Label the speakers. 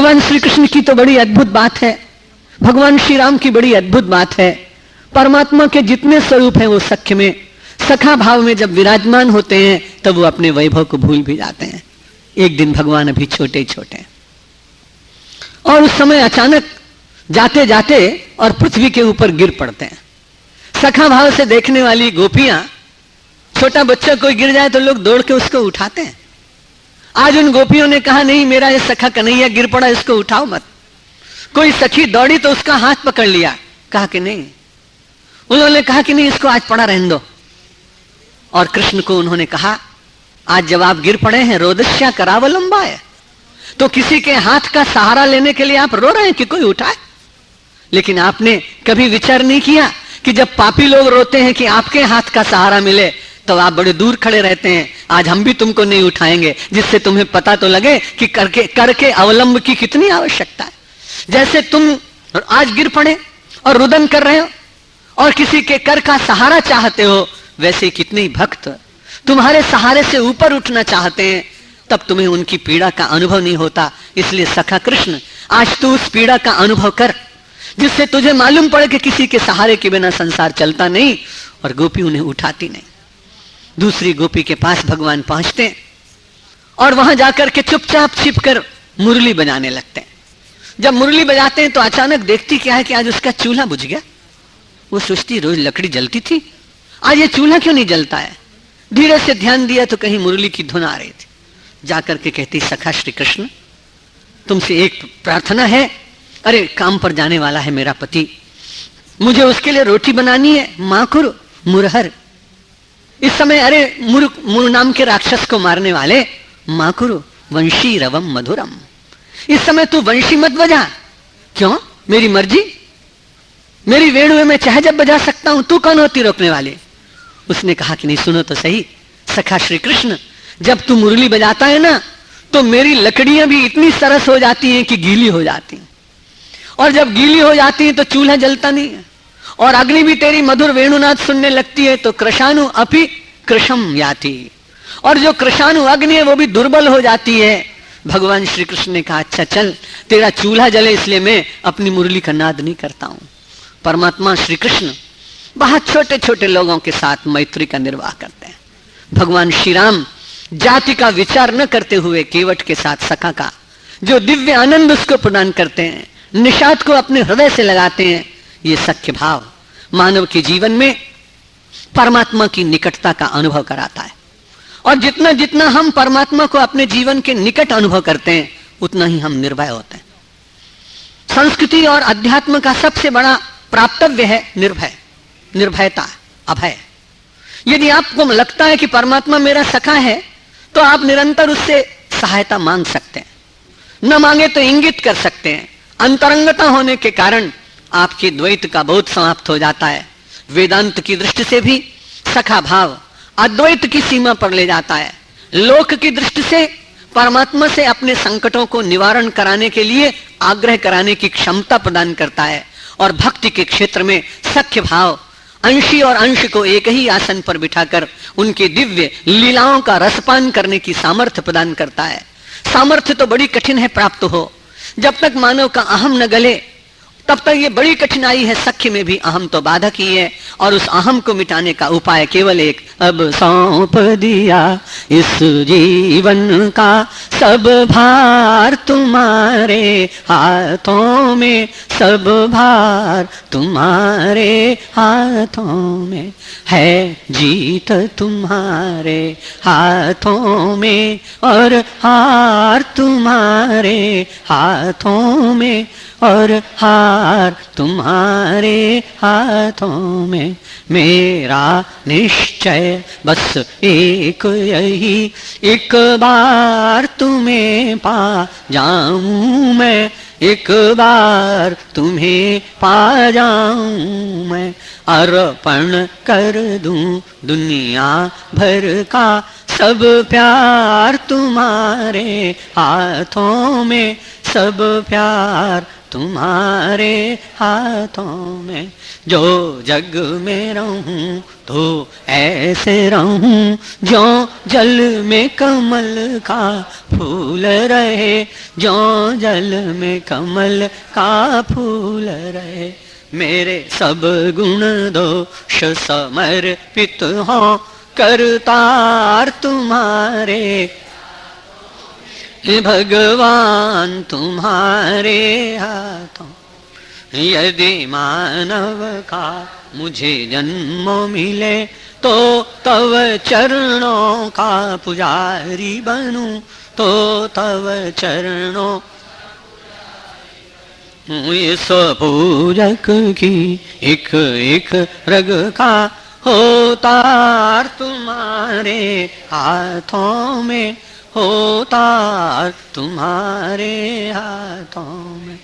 Speaker 1: भगवान श्री कृष्ण की तो बड़ी अद्भुत बात है, भगवान श्री राम की बड़ी अद्भुत बात है। परमात्मा के जितने स्वरूप हैं वो सख्य में, सखा भाव में जब विराजमान होते हैं तब वो अपने वैभव को भूल भी जाते हैं। एक दिन भगवान अभी छोटे छोटे और उस समय अचानक जाते जाते और पृथ्वी के ऊपर गिर पड़ते हैं। सखा भाव से देखने वाली गोपियां, छोटा बच्चा कोई गिर जाए तो लोग दौड़ के उसको उठाते हैं। आज उन गोपियों ने कहा नहीं, मेरा ये सखा कन्हैया गिर पड़ा, इसको उठाओ मत। कोई सखी दौड़ी तो उसका हाथ पकड़ लिया, कहा कि नहीं। उन्होंने कहा कि नहीं, इसको आज पड़ा रहने दो। और कृष्ण को उन्होंने कहा, आज जब आप गिर पड़े हैं, रोदस्या करावलंबाय, तो किसी के हाथ का सहारा लेने के लिए आप रो रहे हैं कि कोई उठाए। लेकिन आपने कभी विचार नहीं किया कि जब पापी लोग रोते हैं कि आपके हाथ का सहारा मिले तो आप बड़े दूर खड़े रहते हैं। आज हम भी तुमको नहीं उठाएंगे, जिससे तुम्हें पता तो लगे कि करके अवलंब की कितनी आवश्यकता है। जैसे तुम आज गिर पड़े और रुदन कर रहे हो और किसी के कर का सहारा चाहते हो, वैसे कितने भक्त तुम्हारे सहारे से ऊपर उठना चाहते हैं, तब तुम्हें उनकी पीड़ा का अनुभव नहीं होता। इसलिए सखा कृष्ण, आज तू उस पीड़ा का अनुभव कर जिससे तुझे मालूम पड़े कि किसी के सहारे के बिना संसार चलता नहीं। और गोपी उन्हें उठाती नहीं। दूसरी गोपी के पास भगवान पहुंचते हैं और वहां जाकर के चुपचाप छिपकर मुरली बजाने लगते हैं। जब मुरली बजाते हैं तो अचानक देखती क्या है कि आज उसका चूल्हा बुझ गया। वो सोचती रोज लकड़ी जलती थी, आज ये चूल्हा क्यों नहीं जलता है। धीरे से ध्यान दिया तो कहीं मुरली की धुन आ रही थी। जाकर के कहती, सखा श्री कृष्ण, तुमसे एक प्रार्थना है। अरे काम पर जाने वाला है मेरा पति, मुझे उसके लिए रोटी बनानी है। मां कुरु मुरहर, इस समय अरे मुर नाम के राक्षस को मारने वाले, मां कुरु वंशी रवम मधुरम, इस समय तू वंशी मत बजा। क्यों? मेरी मर्जी, मेरी वेणु में चाहे जब बजा सकता हूं, तू कौन होती रोकने वाले। उसने कहा कि नहीं, सुनो तो सही सखा श्री कृष्ण, जब तू मुरली बजाता है ना तो मेरी लकड़ियां भी इतनी सरस हो जाती हैं कि गीली हो जाती हैं, और जब गीली हो जाती है तो चूल्हा जलता नहीं है, और अग्नि भी तेरी मधुर वेणुनाद सुनने लगती है तो कृशानु अपि कृशम याति, और जो कृशानु अग्नि है वो भी दुर्बल हो जाती है। भगवान श्री कृष्ण ने कहा, अच्छा चल, तेरा चूल्हा जले इसलिए मैं अपनी मुरली का नाद नहीं करता हूं। परमात्मा श्री कृष्ण बहुत छोटे छोटे लोगों के साथ मैत्री का निर्वाह करते हैं। भगवान श्री राम जाति का विचार न करते हुए केवट के साथ सखा का जो दिव्य आनंद उसको प्रदान करते हैं, निषाद को अपने हृदय से लगाते हैं। ये सख्य भाव मानव के जीवन में परमात्मा की निकटता का अनुभव कराता है। और जितना जितना हम परमात्मा को अपने जीवन के निकट अनुभव करते हैं, उतना ही हम निर्भय होते हैं। संस्कृति और अध्यात्म का सबसे बड़ा प्राप्तव्य है निर्भय, निर्भयता, अभय। यदि आपको लगता है कि परमात्मा मेरा सखा है तो आप निरंतर उससे सहायता मांग सकते हैं, न मांगे तो इंगित कर सकते हैं। अंतरंगता होने के कारण आपके द्वैत का बहुत समाप्त हो जाता है। वेदांत की दृष्टि से भी सखा भाव अद्वैत की सीमा पर ले जाता है। लोक की दृष्टि से परमात्मा से अपने संकटों को निवारण कराने के लिए आग्रह कराने की क्षमता प्रदान करता है। और भक्ति के क्षेत्र में सख्य भाव अंशी और अंश को एक ही आसन पर बिठाकर उनके दिव्य लीलाओं का रसपान करने की सामर्थ्य प्रदान करता है। सामर्थ्य तो बड़ी कठिन है प्राप्त हो, जब तक मानव का अहम न गले तब तक ये बड़ी कठिनाई है। सख्य में भी अहम तो बाधक ही है, और उस अहम को मिटाने का उपाय केवल एक, अब सौंप दिया इस जीवन का सब भार तुम्हारे हाथों में, सब भार तुम्हारे हाथों में है, जीत तुम्हारे हाथों में और हार तुम्हारे हाथों में, और हार तुम्हारे हाथों में। मेरा निश्चय बस एक यही, एक बार तुम्हें पा जाऊं मैं, एक बार तुम्हें पा जाऊं मैं। अर्पण कर दूं दुनिया भर का सब प्यार तुम्हारे हाथों में, सब प्यार तुम्हारे हाथों में। जो जग में रहूं तो ऐसे रहूं जो जल में कमल का फूल रहे, जो जल में कमल का फूल रहे। मेरे सब गुण दोष समर्पित हो करतार तुम्हारे, भगवान तुम्हारे हाथों। यदि मानव का मुझे जन्म मिले तो तव चरणों का पुजारी बनूं, तो तव चरणों इस पूजक की एक एक रग का होतार तुम्हारे हाथों में, होतार तुम्हारे हाथों में।